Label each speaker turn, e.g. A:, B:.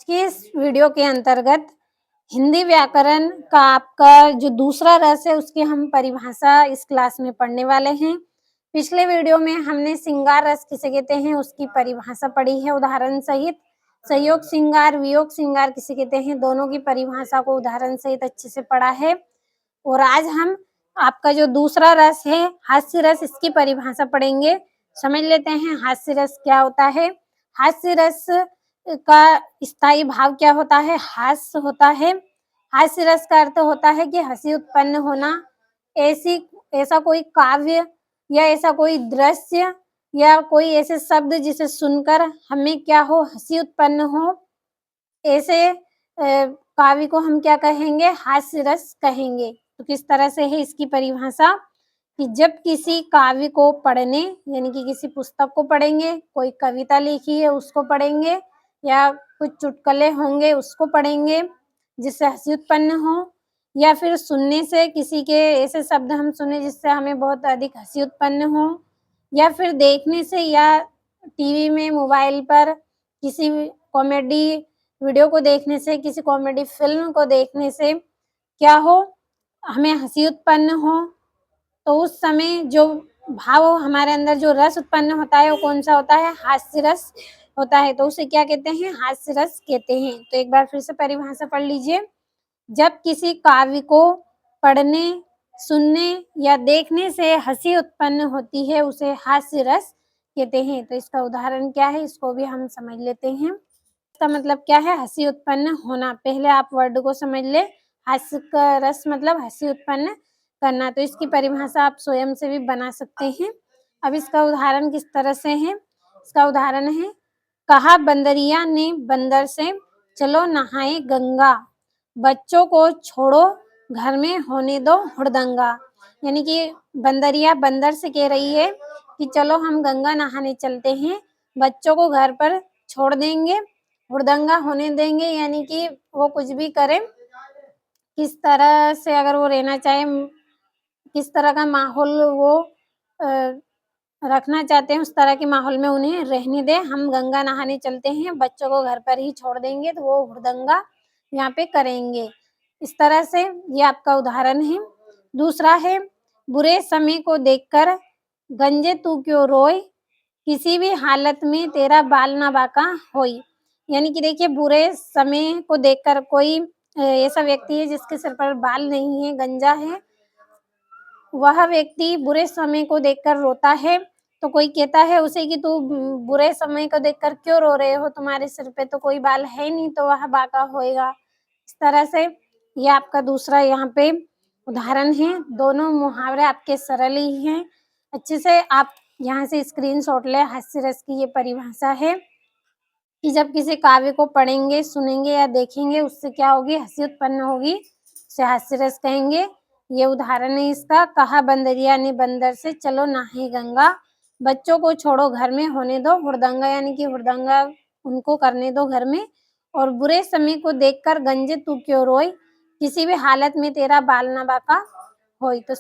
A: के इस वीडियो के अंतर्गत हिंदी व्याकरण का आपका जो दूसरा रस है उसकी हम परिभाषा इस क्लास में पढ़ने वाले हैं। पिछले वीडियो में हमने श्रृंगार रस किसे कहते हैं उसकी परिभाषा पढ़ी है उदाहरण सहित। संयोग श्रृंगार, वियोग श्रृंगार किसे कहते हैं, दोनों की परिभाषा को उदाहरण सहित अच्छे से पढ़ा है। और आज हम आपका जो दूसरा रस है हास्य रस, इसकी परिभाषा पढ़ेंगे। समझ लेते हैं हास्य रस क्या होता है। हास्य रस का स्थायी भाव क्या होता है, हास्य होता है। हास्य रस का अर्थ होता है कि हंसी उत्पन्न होना। ऐसा कोई काव्य या ऐसा कोई दृश्य या कोई ऐसे शब्द जिसे सुनकर हमें क्या हो, हंसी उत्पन्न हो, ऐसे काव्य को हम क्या कहेंगे, हास्य रस कहेंगे। तो किस तरह से है इसकी परिभाषा कि जब किसी काव्य को पढ़ने यानी कि किसी पुस्तक को पढ़ेंगे, कोई कविता लिखी है उसको पढ़ेंगे या कुछ चुटकुले होंगे उसको पढ़ेंगे जिससे हंसी उत्पन्न हो, या फिर सुनने से किसी के ऐसे शब्द हम सुने जिससे हमें बहुत अधिक हंसी उत्पन्न हो, या फिर देखने से या टीवी में, मोबाइल पर किसी कॉमेडी वीडियो को देखने से, किसी कॉमेडी फिल्म को देखने से क्या हो, हमें हंसी उत्पन्न हो। तो उस समय जो भाव हमारे अंदर जो रस उत्पन्न होता है वो कौन सा होता है, हास्य रस होता है। तो उसे क्या कहते हैं, हास्य रस कहते हैं। तो एक बार फिर से परिभाषा पढ़ लीजिए। जब किसी काव्य को पढ़ने, सुनने या देखने से हंसी उत्पन्न होती है उसे हास्य रस कहते हैं। तो इसका उदाहरण क्या है इसको भी हम समझ लेते हैं। इसका मतलब क्या है, हंसी उत्पन्न होना। पहले आप वर्ड को समझ ले। हास्य का रस मतलब हंसी उत्पन्न करना। तो इसकी परिभाषा आप स्वयं से भी बना सकते हैं। अब इसका उदाहरण किस तरह से है, इसका उदाहरण है, कहा बंदरिया ने बंदर से, चलो नहाए गंगा, बच्चों को छोड़ो घर में होने दो हुड़दंगा। यानी कि बंदरिया बंदर से कह रही है कि चलो हम गंगा नहाने चलते हैं, बच्चों को घर पर छोड़ देंगे, हुड़दंगा होने देंगे, यानी कि वो कुछ भी करें, किस तरह से अगर वो रहना चाहे, किस तरह का माहौल वो रखना चाहते हैं उस तरह के माहौल में उन्हें रहने दें। हम गंगा नहाने चलते हैं, बच्चों को घर पर ही छोड़ देंगे, तो वो हुड़दंगा यहाँ पे करेंगे। इस तरह से ये आपका उदाहरण है। दूसरा है, बुरे समय को देखकर गंजे तू क्यों रोए, किसी भी हालत में तेरा बाल ना बाका होई। यानी कि देखिए, बुरे समय को देखकर कोई ऐसा व्यक्ति है जिसके सिर पर बाल नहीं है, गंजा है, वह व्यक्ति बुरे समय को देखकर रोता है। तो कोई कहता है उसे कि तू बुरे समय को देखकर क्यों रो रहे हो, तुम्हारे सिर पे तो कोई बाल है नहीं, तो वह बाका होएगा। इस तरह से ये आपका दूसरा यहाँ पे उदाहरण है। दोनों मुहावरे आपके सरल ही हैं। अच्छे से आप यहाँ से स्क्रीनशॉट ले। हास्य रस की ये परिभाषा है कि जब किसी काव्य को पढ़ेंगे, सुनेंगे या देखेंगे उससे क्या होगी, हंसी उत्पन्न होगी, उसे हास्य रस कहेंगे। ये उदाहरण है इसका। कहा बंदरिया ने बंदर से, चलो नहाए गंगा, बच्चों को छोड़ो घर में होने दो हुड़दंगा, यानी कि हुड़दंगा उनको करने दो घर में। और बुरे समय को देखकर गंजे तू क्यों रोए, किसी भी हालत में तेरा बाल ना बाका होई। तो